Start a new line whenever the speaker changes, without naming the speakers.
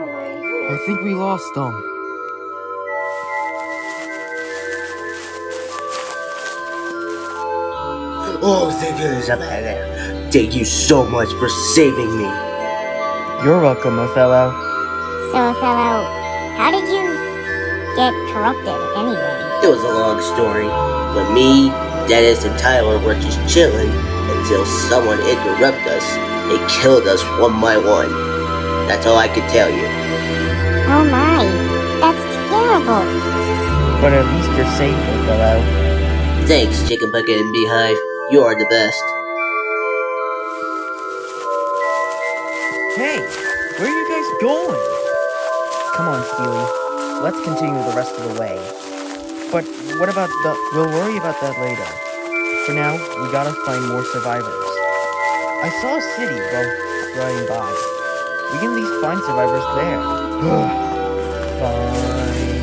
I think we lost them.
Oh, thank goodness I'm out of there. Thank you so much for saving me.
You're welcome, Othello.
So, Othello, how did you get corrupted anyway?
It was a long story, but me, Dennis, and Tyler were just chilling until someone interrupted us. They killed us one by one. That's all I can tell you.
Oh my, that's terrible.
But at least you're safe, Othello.
Thanks, Chicken Bucket and Beehive. You are the best.
Hey, where are you guys going? Come on, Steely. Let's continue the rest of the way. But what about we'll worry about that later. For now, we gotta find more survivors. I saw a city while riding by. We can at least find survivors there. Fine.